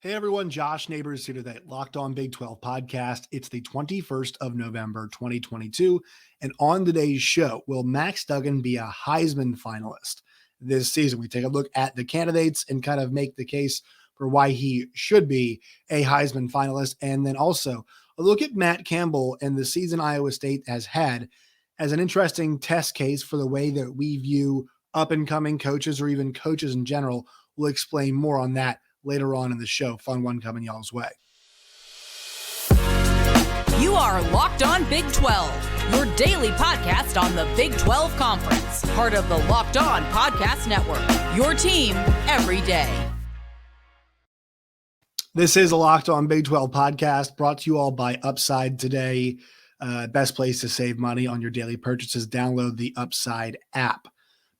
Hey everyone, Josh Neighbors here today. Locked On Big 12 podcast. It's the 21st of November, 2022. And on today's show, will Max Duggan be a Heisman finalist this season? We take a look at the candidates and kind of make the case for why he should be a Heisman finalist. And then also a look at Matt Campbell and the season Iowa State has had as an interesting test case for the way that we view up and coming coaches or even coaches in general. We'll explain more on that later on in the show. Fun one coming y'all's way. You are Locked On Big 12, your daily podcast on the Big 12 Conference, part of the Locked On Podcast Network, your team every day. This is a Locked On Big 12 podcast brought to you all by Upside today. Best place to save money on your daily purchases. Download the Upside app.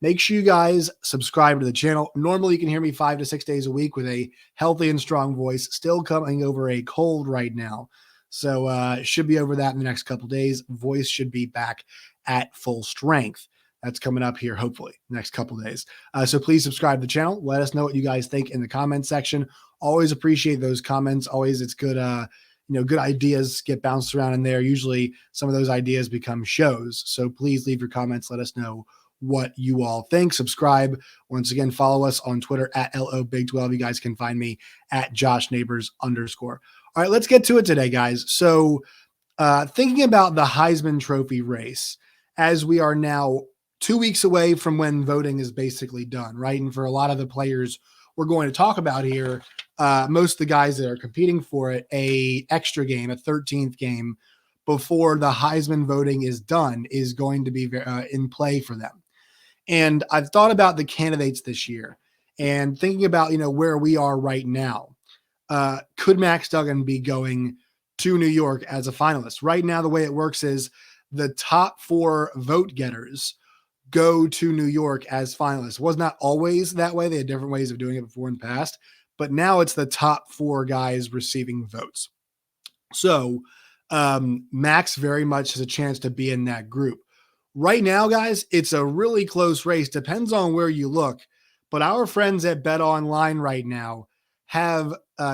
Make sure you guys subscribe to the channel. Normally, you can hear me 5 to 6 days a week with a healthy and strong voice. Still coming over a cold right now. So should be over that in the next couple days. Voice should be back at full strength. That's coming up here, hopefully, next couple days. So please subscribe to the channel. Let us know what you guys think in the comment section. Always appreciate those comments. Always, it's good, good ideas get bounced around in there. Usually some of those ideas become shows. So please leave your comments. Let us know what you all think. Subscribe. Once again, follow us on Twitter at LOBig12. You guys can find me at JoshNeighbors_. All right, let's get to it today, guys. So thinking about the Heisman Trophy race, as we are now 2 weeks away from when voting is basically done, right? And for a lot of the players we're going to talk about here, most of the guys that are competing for it, a extra game, a 13th game before the Heisman voting is done is going to be in play for them. And I've thought about the candidates this year and thinking about, where we are right now. Could Max Duggan be going to New York as a finalist? Right now, the way it works is the top 4 vote getters go to New York as finalists. It was not always that way. They had different ways of doing it before in the past, but now it's the top 4 guys receiving votes. So Max very much has a chance to be in that group. Right now, guys, it's a really close race. Depends on where you look. But our friends at Bet Online right now have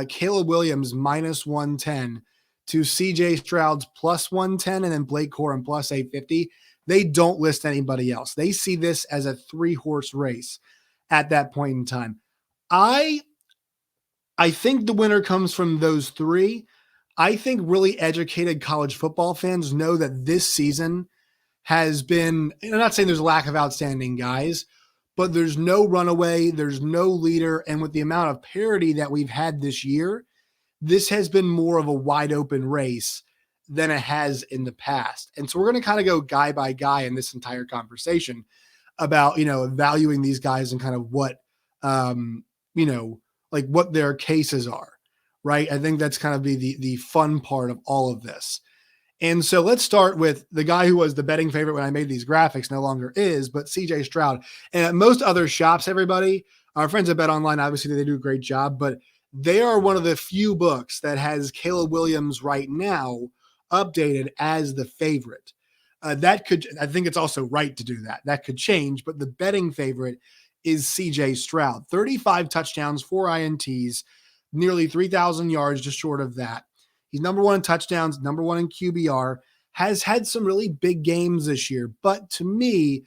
Caleb Williams -110 to CJ Stroud's +110 and then Blake Corum +850. They don't list anybody else. They see this as a 3-horse race at that point in time. I think the winner comes from those 3. I think really educated college football fans know that this season has been, I'm not saying there's a lack of outstanding guys, but there's no runaway, there's no leader. And with the amount of parity that we've had this year, this has been more of a wide open race than it has in the past. And so we're going to kind of go guy by guy in this entire conversation about, evaluating these guys and kind of what, what their cases are, right? I think that's kind of the fun part of all of this. And so let's start with the guy who was the betting favorite when I made these graphics, no longer is, but CJ Stroud. And at most other shops, everybody, our friends at Bet Online, obviously they do a great job, but they are one of the few books that has Caleb Williams right now updated as the favorite. I think it's also right to do that. That could change, but the betting favorite is CJ Stroud. 35 touchdowns, 4 INTs, nearly 3,000 yards, just short of that. He's number 1 in touchdowns, number 1 in QBR, has had some really big games this year. But to me,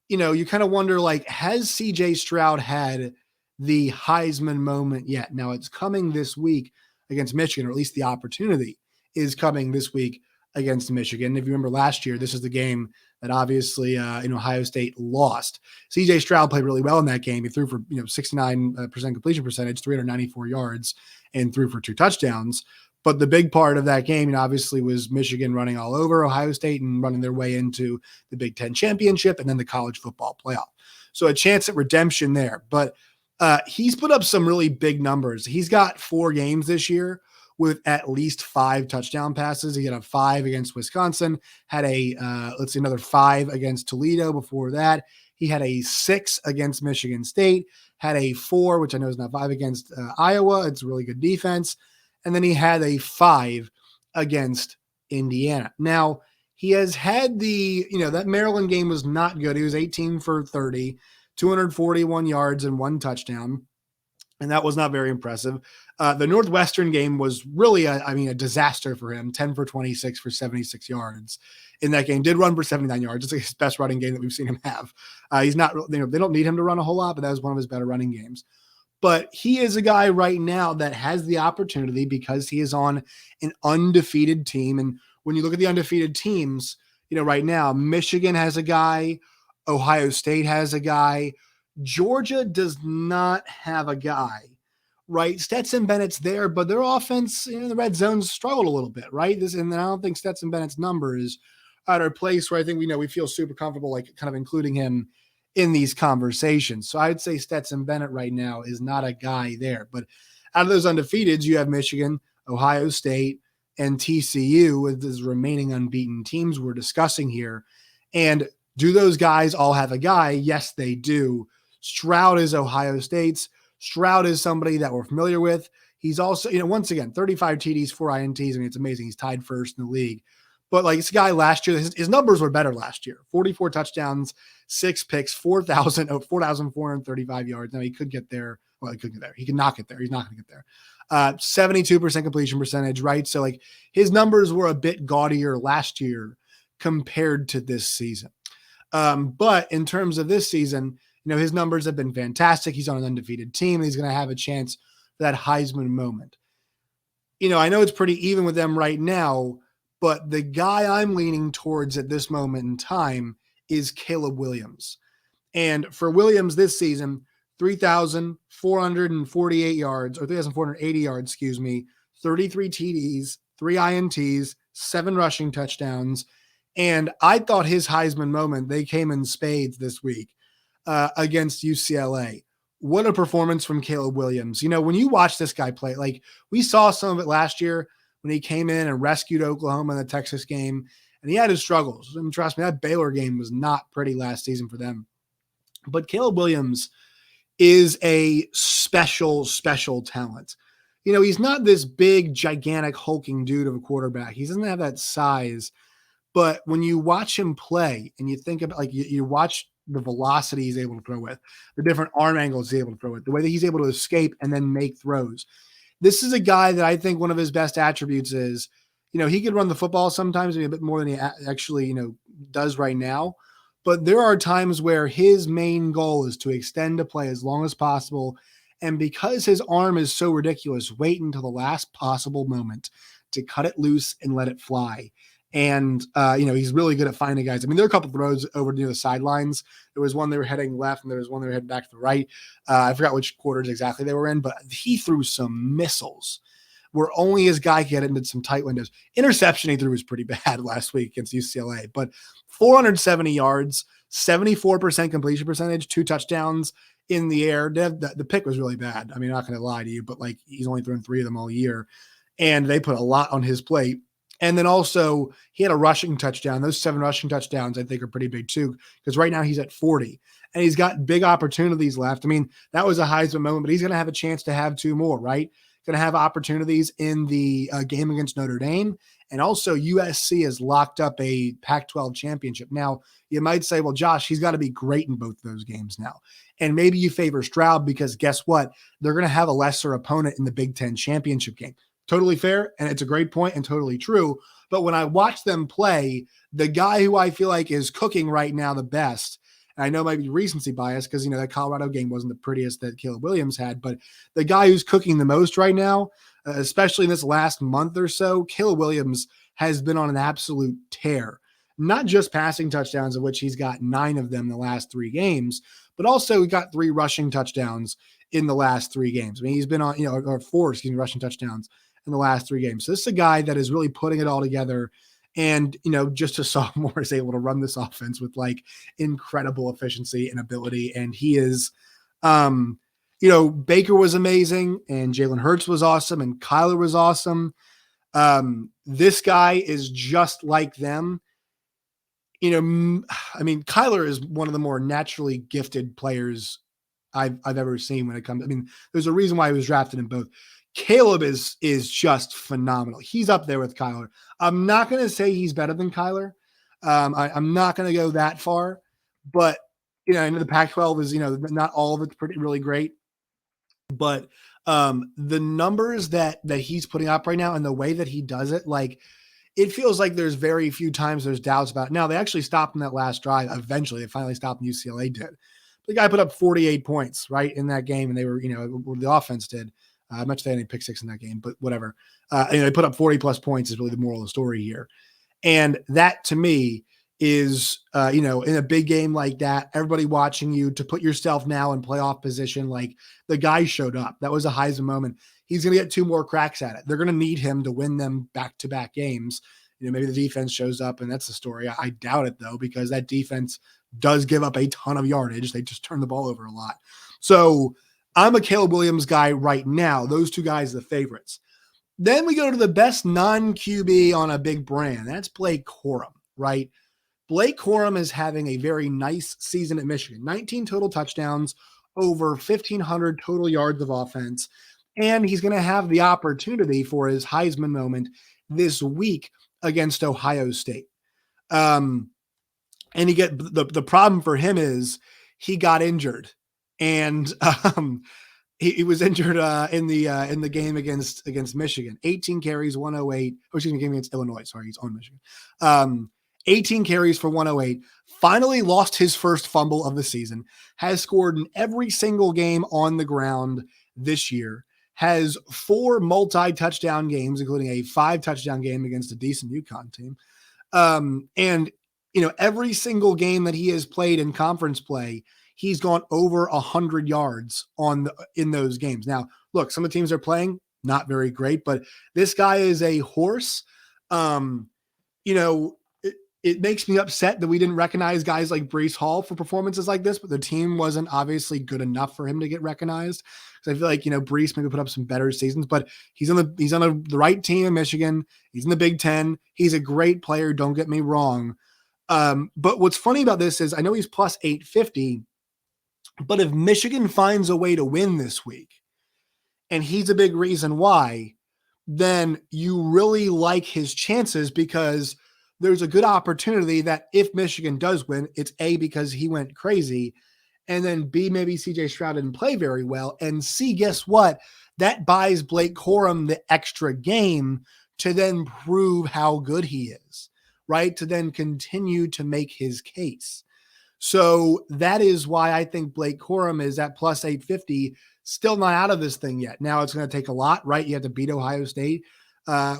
you kind of wonder, has CJ Stroud had the Heisman moment yet? Now it's coming this week against Michigan, or at least the opportunity is coming this week against Michigan. If you remember last year, this is the game that obviously Ohio State lost. CJ Stroud played really well in that game. He threw for 69% completion percentage, 394 yards, and threw for 2 touchdowns. But the big part of that game, obviously, was Michigan running all over Ohio State and running their way into the Big Ten championship and then the college football playoff. So a chance at redemption there. But he's put up some really big numbers. He's got 4 games this year with at least 5 touchdown passes. He had a 5 against Wisconsin, had another 5 against Toledo before that. He had a 6 against Michigan State, had a 4, which I know is not 5, against Iowa. It's a really good defense. And then he had a 5 against Indiana. Now, he has had that Maryland game was not good. He was 18 for 30, 241 yards and 1 touchdown. and that was not very impressive. The Northwestern game was really, a disaster for him. 10 for 26 for 76 yards in that game. Did run for 79 yards. It's like his best running game that we've seen him have. He's not, they don't need him to run a whole lot, but that was one of his better running games. But he is a guy right now that has the opportunity because he is on an undefeated team. And when you look at the undefeated teams, right now, Michigan has a guy, Ohio State has a guy, Georgia does not have a guy, right? Stetson Bennett's there, but their offense in the red zones struggled a little bit, right? And I don't think Stetson Bennett's number is at our place where I think we feel super comfortable, like kind of including him in these conversations. So I'd say Stetson Bennett right now is not a guy there. But out of those undefeateds, you have Michigan, Ohio State, and TCU with these remaining unbeaten teams we're discussing here. And do those guys all have a guy? Yes, they do. Stroud is Ohio State's. Stroud is somebody that we're familiar with. He's also, once again, 35 TDs, 4 INTs. I mean, it's amazing. He's tied first in the league. But like this guy last year, his numbers were better last year. 44 touchdowns, 6 picks, 4,435 yards. Now he could get there. Well, he could get there. He could not get there. He's not going to get there. 72% completion percentage, right? So like his numbers were a bit gaudier last year compared to this season. But in terms of this season, his numbers have been fantastic. He's on an undefeated team. And he's going to have a chance for that Heisman moment. I know it's pretty even with them right now, but the guy I'm leaning towards at this moment in time is Caleb Williams. And for Williams this season, 3,448 yards, or 3,480 yards, 33 TDs, 3 INTs, 7 rushing touchdowns. And I thought his Heisman moment, they came in spades this week against UCLA. What a performance from Caleb Williams. When you watch this guy play, like we saw some of it last year when he came in and rescued Oklahoma in the Texas game, and he had his struggles. And trust me, that Baylor game was not pretty last season for them. But Caleb Williams is a special, special talent. He's not this big, gigantic, hulking dude of a quarterback. He doesn't have that size. But when you watch him play and you think about, like, you watch the velocity he's able to throw with, the different arm angles he's able to throw with, the way that he's able to escape and then make throws. This is a guy that I think one of his best attributes is, he could run the football sometimes, maybe a bit more than he actually, does right now. But there are times where his main goal is to extend a play as long as possible. And because his arm is so ridiculous, wait until the last possible moment to cut it loose and let it fly. And, he's really good at finding guys. I mean, there are a couple of throws over near the sidelines. There was one they were heading left, and there was one they were heading back to the right. I forgot which quarters exactly they were in, but he threw some missiles where only his guy could get into some tight windows. Interception he threw was pretty bad last week against UCLA, but 470 yards, 74% completion percentage, 2 touchdowns in the air. The pick was really bad. I mean, I'm not going to lie to you, but like he's only thrown 3 of them all year, and they put a lot on his plate. And then also he had a rushing touchdown. Those 7 rushing touchdowns I think are pretty big too, because right now he's at 40 and he's got big opportunities left. I mean, that was a Heisman moment, but he's going to have a chance to have 2 more, right? Going to have opportunities in the game against Notre Dame. And also USC has locked up a Pac-12 championship. Now you might say, well, Josh, he's got to be great in both of those games now. And maybe you favor Stroud because guess what? They're going to have a lesser opponent in the Big Ten championship game. Totally fair, and it's a great point and totally true. But when I watch them play, the guy who I feel like is cooking right now the best, and I know it might be recency bias because, that Colorado game wasn't the prettiest that Caleb Williams had, but the guy who's cooking the most right now, especially in this last month or so, Caleb Williams has been on an absolute tear. Not just passing touchdowns, of which he's got 9 of them in the last 3 games, but also he got 3 rushing touchdowns in the last 3 games. I mean, he's been on, or 4, rushing touchdowns in the last 3 games. So this is a guy that is really putting it all together. And, just a sophomore is able to run this offense with like incredible efficiency and ability. And he is, Baker was amazing and Jalen Hurts was awesome and Kyler was awesome. This guy is just like them. Kyler is one of the more naturally gifted players I've ever seen when it comes. There's a reason why he was drafted in both. Caleb is just phenomenal. He's up there with Kyler. I'm not going to say he's better than Kyler. I'm not going to go that far, but I know the Pac-12 is, not all of it's really great, But the numbers that he's putting up right now and the way that he does it, like, it feels like there's very few times there's doubts about it. Now, they actually stopped in that last drive. Eventually, they finally stopped, and UCLA did. The guy put up 48 points, right, in that game, and they were, the offense did. Much they had any pick six in that game, but whatever. They put up 40-plus points is really the moral of the story here. And that, to me, is, in a big game like that, everybody watching you, to put yourself now in playoff position, like, the guy showed up. That was a Heisman moment. He's going to get 2 more cracks at it. They're going to need him to win them back-to-back games. Maybe the defense shows up, and that's the story. I doubt it, though, because that defense does give up a ton of yardage. They just turn the ball over a lot. So I'm a Caleb Williams guy right now. Those 2 guys are the favorites. Then we go to the best non-QB on a big brand. That's Blake Corum, right? Blake Corum is having a very nice season at Michigan. 19 total touchdowns, over 1,500 total yards of offense. And he's going to have the opportunity for his Heisman moment this week against Ohio State. And the problem for him is he got injured, and he was injured in the game against Michigan. 18 carries, 108. Game against Illinois. Sorry, he's on Michigan. 18 carries for 108. Finally lost his first fumble of the season. Has scored in every single game on the ground this year. Has 4 multi-touchdown games, including a 5-touchdown game against a decent UConn team. And every single game that he has played in conference play, he's gone over 100 yards in those games. Now, look, some of the teams they're playing, not very great, but this guy is a horse. It makes me upset that we didn't recognize guys like Breece Hall for performances like this, but the team wasn't obviously good enough for him to get recognized. Because I feel like, Breece maybe put up some better seasons, but he's on the right team in Michigan. He's in the Big Ten. He's a great player. Don't get me wrong. But what's funny about this is I know he's plus 850, but if Michigan finds a way to win this week, and he's a big reason why, then you really like his chances, because there's a good opportunity that if Michigan does win, it's A, because he went crazy, and then B, maybe CJ Stroud didn't play very well, and C, guess what? That buys Blake Corum the extra game to then prove how good he is, right? To then continue to make his case. So that is why I think Blake Corum is at plus 850, still not out of this thing yet. Now it's going to take a lot, right? You have to beat Ohio State,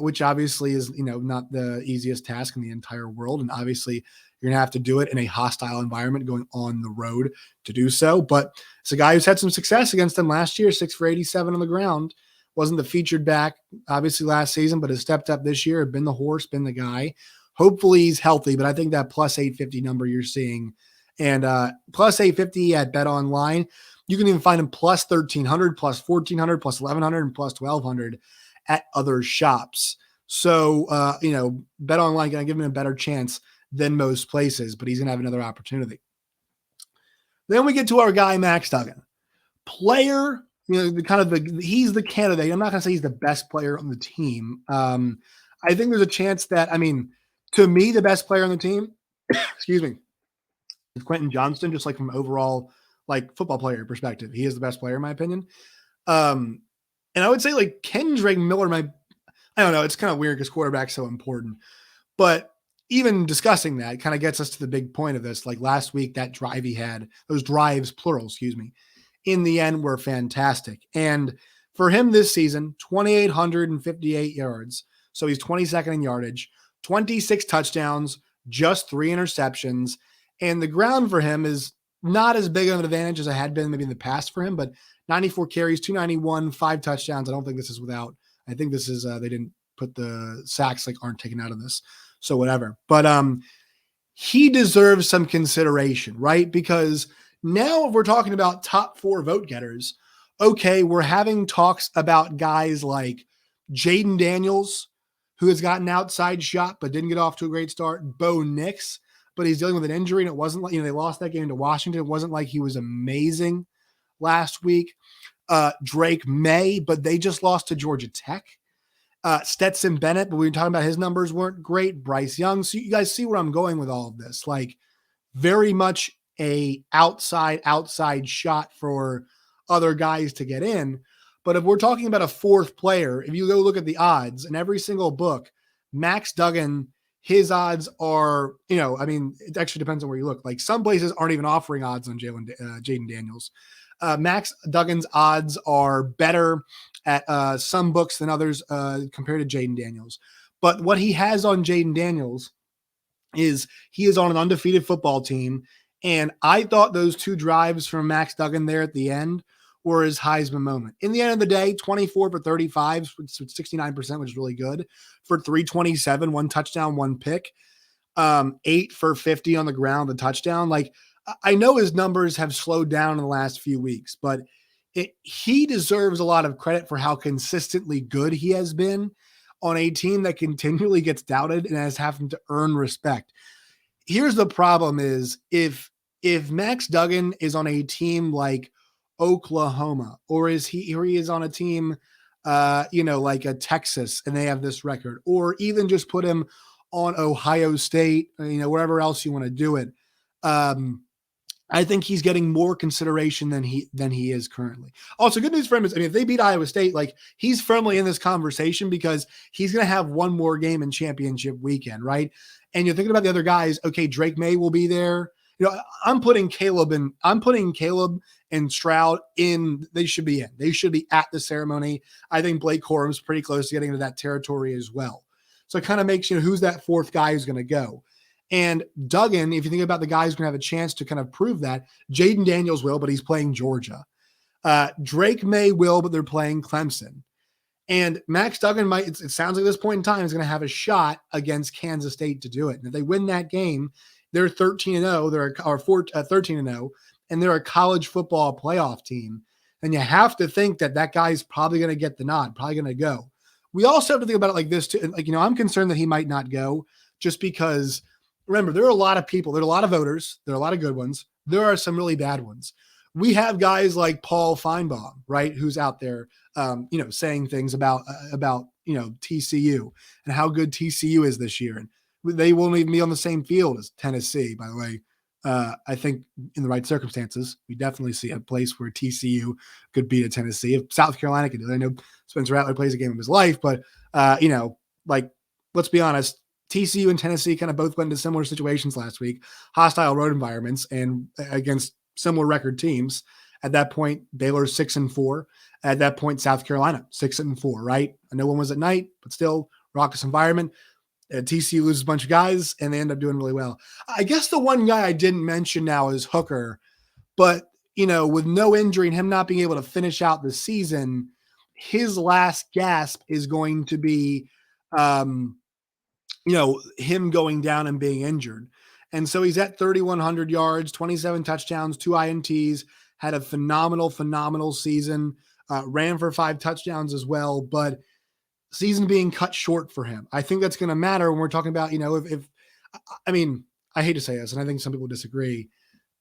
which obviously is, not the easiest task in the entire world. And obviously you're going to have to do it in a hostile environment, going on the road to do so. But it's a guy who's had some success against them last year, 6 for 87 on the ground. Wasn't the featured back, obviously, last season, but has stepped up this year, been the horse, been the guy. Hopefully he's healthy, but I think that plus 850 number you're seeing, and plus 850 at Bet Online, you can even find him plus 1,300, plus 1,400, plus 1,100, and plus 1,200 at other shops. So, Bet Online going to give him a better chance than most places, but he's going to have another opportunity. Then we get to our guy, Max Duggan. Player, he's the candidate. I'm not going to say he's the best player on the team. I think there's a chance that, to me, the best player on the team, excuse me, is Quentin Johnston, just like from overall, football player perspective. He is the best player, in my opinion. And I would say, Kendrick Miller, I don't know, it's kind of weird because quarterback's so important. But even discussing that kind of gets us to the big point of this. Like last week, that drive he had, those drives, plural, in the end were fantastic. And for him this season, 2,858 yards. So he's 22nd in yardage, 26 touchdowns, just 3 interceptions. And the ground for him is not as big of an advantage as it had been maybe in the past for him, but 94 carries, 291, 5 touchdowns. I don't think this is without. I think this is, they didn't put the sacks, aren't taken out of this. So whatever. But he deserves some consideration, right? Because now if we're talking about top 4 vote getters, okay, we're having talks about guys like Jaden Daniels, who has gotten outside shot but didn't get off to a great start. Bo Nix, but he's dealing with an injury, and it wasn't like, they lost that game to Washington. It wasn't like he was amazing last week. Drake May, but they just lost to Georgia Tech. Stetson Bennett, but we were talking about his numbers weren't great. Bryce Young. So you guys see where I'm going with all of this. Very much a outside shot for other guys to get in. But if we're talking about a fourth player, if you go look at the odds in every single book, Max Duggan, his odds are, it actually depends on where you look. Like some places aren't even offering odds on Jaden Daniels. Max Duggan's odds are better at some books than others compared to Jaden Daniels. But what he has on Jaden Daniels is he is on an undefeated football team. And I thought those 2 drives from Max Duggan there at the end were his Heisman moment. In the end of the day, 24 for 35, 69%, which is really good, for 327, 1 touchdown, 1 pick, 8 for 50 on the ground, a touchdown. Like, I know his numbers have slowed down in the last few weeks, but he deserves a lot of credit for how consistently good he has been on a team that continually gets doubted and has having to earn respect. Here's the problem is if Max Duggan is on a team like Oklahoma, or he is on a team, like a Texas, and they have this record, or even just put him on Ohio State, wherever else you want to do it. I think he's getting more consideration than he is currently. Also, good news for him is, if they beat Iowa State, like he's firmly in this conversation because he's going to have one more game in championship weekend, right? And you're thinking about the other guys. Okay, Drake May will be there. I'm putting Caleb and Stroud in. They should be in. They should be at the ceremony. I think Blake Corum's pretty close to getting into that territory as well. So it kind of makes, who's that fourth guy who's going to go. And Duggan, if you think about the guys who can have a chance to kind of prove that, Jaden Daniels will, but he's playing Georgia. Drake May will, but they're playing Clemson. And Max Duggan might, it sounds like at this point in time, is going to have a shot against Kansas State to do it. And if they win that game, they're 13-0, they're 13-0, and they're a college football playoff team. And you have to think that guy's probably going to get the nod, probably going to go. We also have to think about it like this too. Like, I'm concerned that he might not go just because, remember, there are a lot of people, there are a lot of voters, there are a lot of good ones. There are some really bad ones. We have guys like Paul Feinbaum, right, who's out there, saying things about TCU and how good TCU is this year. And they won't even be on the same field as Tennessee, by the way. I think in the right circumstances, we definitely see a place where TCU could beat a Tennessee. If South Carolina could do it, I know Spencer Rattler plays a game of his life, but, let's be honest, TCU and Tennessee kind of both went into similar situations last week, hostile road environments and against similar record teams. At that point, Baylor 6-4. At that point, South Carolina 6-4, right? I know one was at night, but still raucous environment. TCU loses a bunch of guys and they end up doing really well. I guess the one guy I didn't mention now is Hooker, but with no injury and him not being able to finish out the season, his last gasp is going to be, him going down and being injured. And so he's at 3,100 yards, 27 touchdowns, 2 INTs, had a phenomenal season, ran for 5 touchdowns as well, but season being cut short for him. I think that's going to matter when we're talking about, I hate to say this, and I think some people disagree.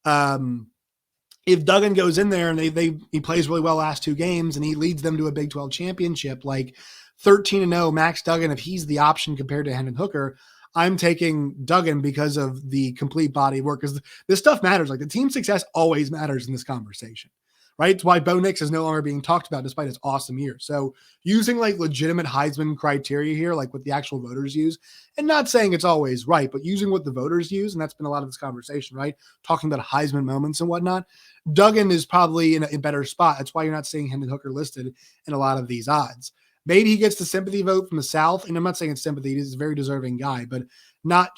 If Duggan goes in there and he plays really well last 2 games and he leads them to a Big 12 championship, like 13-0 Max Duggan, if he's the option compared to Hendon Hooker, I'm taking Duggan because of the complete body of work. Because this stuff matters. Like the team success always matters in this conversation, right? It's why Bo Nix is no longer being talked about despite his awesome year. So using like legitimate Heisman criteria here, like what the actual voters use, and not saying it's always right, but using what the voters use, and that's been a lot of this conversation, right? Talking about Heisman moments and whatnot. Duggan is probably in a better spot. That's why you're not seeing Hendon Hooker listed in a lot of these odds. Maybe he gets the sympathy vote from the South, and I'm not saying it's sympathy. He's a very deserving guy, but not,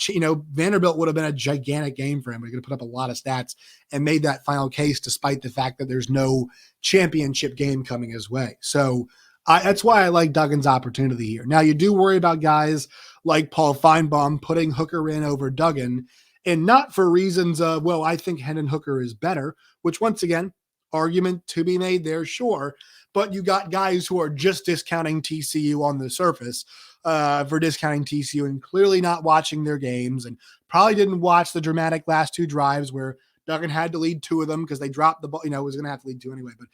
Vanderbilt would have been a gigantic game for him. He could have put up a lot of stats and made that final case despite the fact that there's no championship game coming his way. So that's why I like Duggan's opportunity here. Now, you do worry about guys like Paul Feinbaum putting Hooker in over Duggan, and not for reasons of, well, I think Hendon Hooker is better, which once again, argument to be made there, sure. But you got guys who are just discounting TCU on the surface for discounting TCU and clearly not watching their games and probably didn't watch the dramatic last 2 drives where Duggan had to lead 2 of them because they dropped the ball, was going to have to lead 2 anyway, but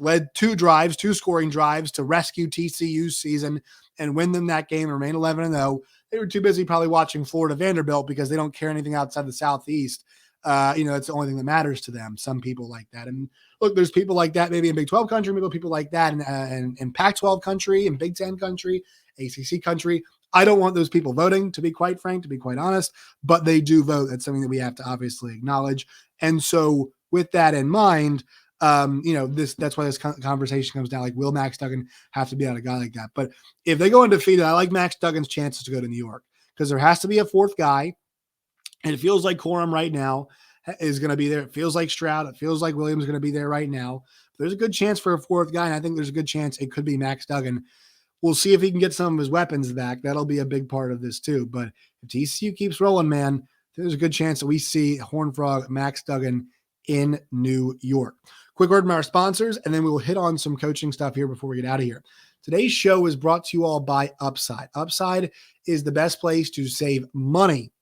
led 2 scoring drives to rescue TCU's season and win them that game and remain 11-0. They were too busy probably watching Florida Vanderbilt because they don't care anything outside the Southeast That's the only thing that matters to them. Some people like that. And look, there's people like that maybe in Big 12 country, maybe people like that in Pac-12 country, in Big 10 country, ACC country. I don't want those people voting, to be quite frank, to be quite honest, but they do vote. That's something that we have to obviously acknowledge. And so with that in mind, that's why this conversation comes down. Like, will Max Duggan have to be on a guy like that? But if they go undefeated, I like Max Duggan's chances to go to New York because there has to be a fourth guy. And it feels like Corum right now is going to be there. It feels like Stroud. It feels like Williams is going to be there right now. There's a good chance for a fourth guy, and I think there's a good chance it could be Max Duggan. We'll see if he can get some of his weapons back. That'll be a big part of this too. But if TCU keeps rolling, man, there's a good chance that we see Horned Frog Max Duggan in New York. Quick word from our sponsors, and then we will hit on some coaching stuff here before we get out of here. Today's show is brought to you all by Upside. Upside is the best place to save money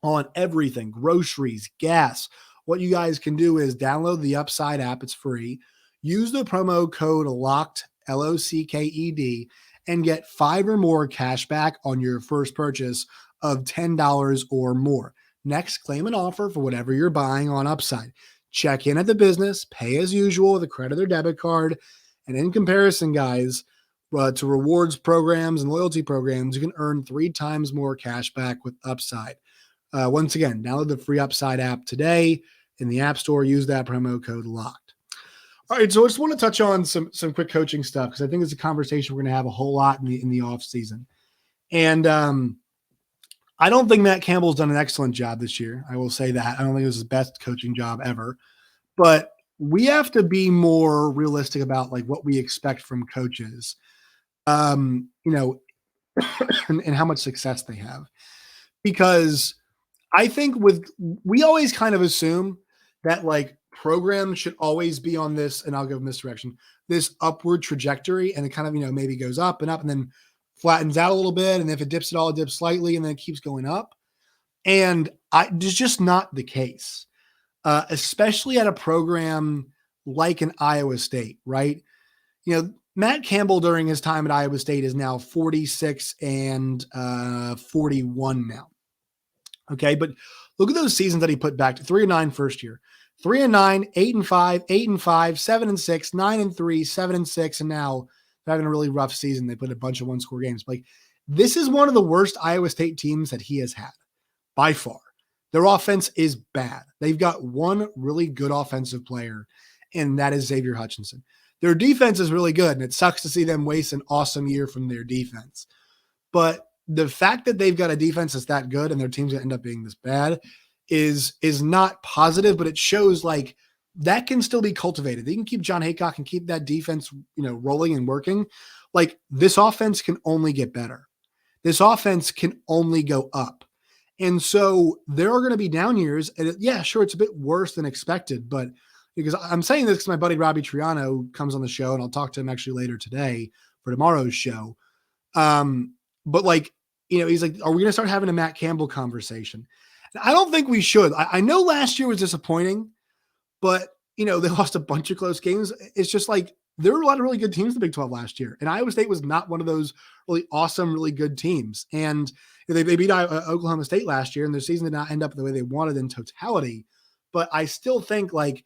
on everything, groceries, gas. What you guys can do is download the Upside app. It's free. Use the promo code LOCKED, LOCKED, and get $5 or more cash back on your first purchase of $10 or more. Next, claim an offer for whatever you're buying on Upside. Check in at the business, pay as usual with a credit or debit card. And in comparison, guys, to rewards programs and loyalty programs, you can earn 3 times more cash back with Upside. Once again, download the free Upside app today in the App Store. Use that promo code LOCKED. All right, so I just want to touch on some quick coaching stuff because I think it's a conversation we're going to have a whole lot in the off season. And I don't think Matt Campbell's done an excellent job this year. I will say that. I don't think it was his best coaching job ever. But we have to be more realistic about like what we expect from coaches, and how much success they have. Because I think we always kind of assume that like programs should always be on this, and I'll go in this direction, this upward trajectory, and it kind of, maybe goes up and up and then flattens out a little bit. And if it dips at all, it dips slightly and then it keeps going up. And it's just not the case, especially at a program like an Iowa State, right? Matt Campbell during his time at Iowa State is now 46 and 41 now. Okay, but look at those seasons that he put back to 3-9 first year, 3-9, 8-5, 8-5, 7-6, 9-3, 7-6, and now they're having a really rough season. They put a bunch of one-score games. Like, this is one of the worst Iowa State teams that he has had by far. Their offense is bad. They've got one really good offensive player, and that is Xavier Hutchinson. Their defense is really good, and it sucks to see them waste an awesome year from their defense. But the fact that they've got a defense that's that good and their team's going to end up being this bad is not positive, but it shows like that can still be cultivated. They can keep John Haycock and keep that defense, rolling and working. Like, this offense can only get better. This offense can only go up. And so there are going to be down years. And sure, it's a bit worse than expected, but because I'm saying this because my buddy Robbie Triano comes on the show, and I'll talk to him actually later today for tomorrow's show. But like, he's like, are we going to start having a Matt Campbell conversation? And I don't think we should. I know last year was disappointing, but, they lost a bunch of close games. It's just like there were a lot of really good teams in the Big 12 last year, and Iowa State was not one of those really awesome, really good teams. And they beat Oklahoma State last year, and their season did not end up the way they wanted in totality. But I still think like,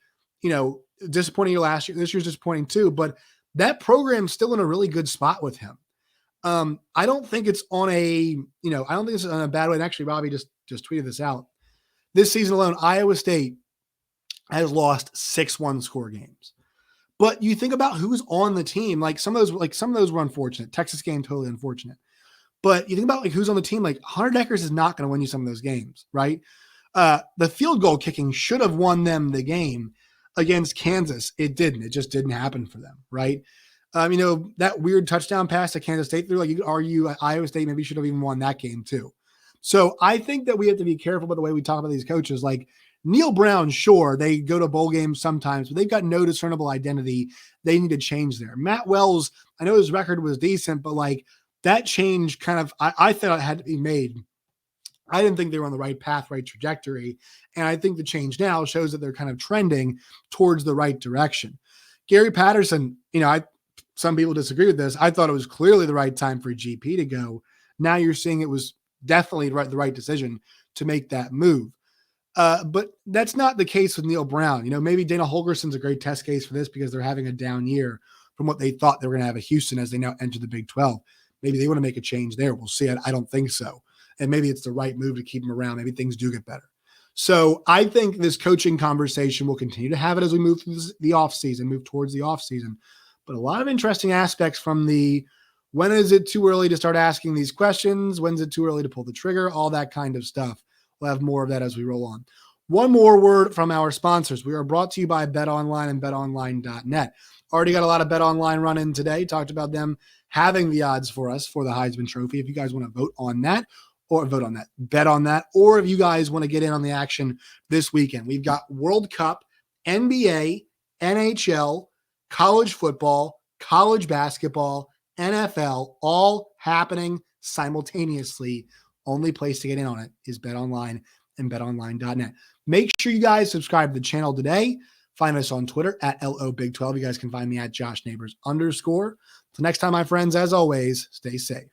disappointing year last year. This year's disappointing too, but that program's still in a really good spot with him. I don't think it's on I don't think it's on a bad way. And actually, Robbie just tweeted this out. This season alone, Iowa State has lost 6 one-score games. But you think about who's on the team. Like some of those were unfortunate. Texas game, totally unfortunate. But you think about like who's on the team. Like Hunter Deckers is not going to win you some of those games, right? The field goal kicking should have won them the game against Kansas. It didn't. It just didn't happen for them, right? That weird touchdown pass that Kansas State threw, like you could argue Iowa State maybe should have even won that game too. So I think that we have to be careful about the way we talk about these coaches. Like Neil Brown, sure, they go to bowl games sometimes, but they've got no discernible identity. They need to change there. Matt Wells, I know his record was decent, but like that change kind of, I thought it had to be made. I didn't think they were on the right path, right trajectory. And I think the change now shows that they're kind of trending towards the right direction. Gary Patterson, some people disagree with this. I thought it was clearly the right time for GP to go. Now you're seeing it was definitely the right decision to make that move. But that's not the case with Neil Brown. Maybe Dana Holgerson's a great test case for this because they're having a down year from what they thought they were going to have at Houston as they now enter the Big 12. Maybe they want to make a change there. We'll see. I don't think so. And maybe it's the right move to keep him around. Maybe things do get better. So I think this coaching conversation will continue to have it as we move through the offseason, move towards the offseason. But a lot of interesting aspects from when is it too early to start asking these questions? When's it too early to pull the trigger? All that kind of stuff. We'll have more of that as we roll on. One more word from our sponsors. We are brought to you by BetOnline and BetOnline.net. Already got a lot of BetOnline run in today. Talked about them having the odds for us for the Heisman Trophy. If you guys want to bet on that, or if you guys want to get in on the action this weekend, we've got World Cup, NBA, NHL, college football, college basketball, NFL, all happening simultaneously. Only place to get in on it is BetOnline and BetOnline.net. Make sure you guys subscribe to the channel today. Find us on Twitter at LOBig12. You guys can find me at JoshNeighbors_. Till next time, my friends, as always, stay safe.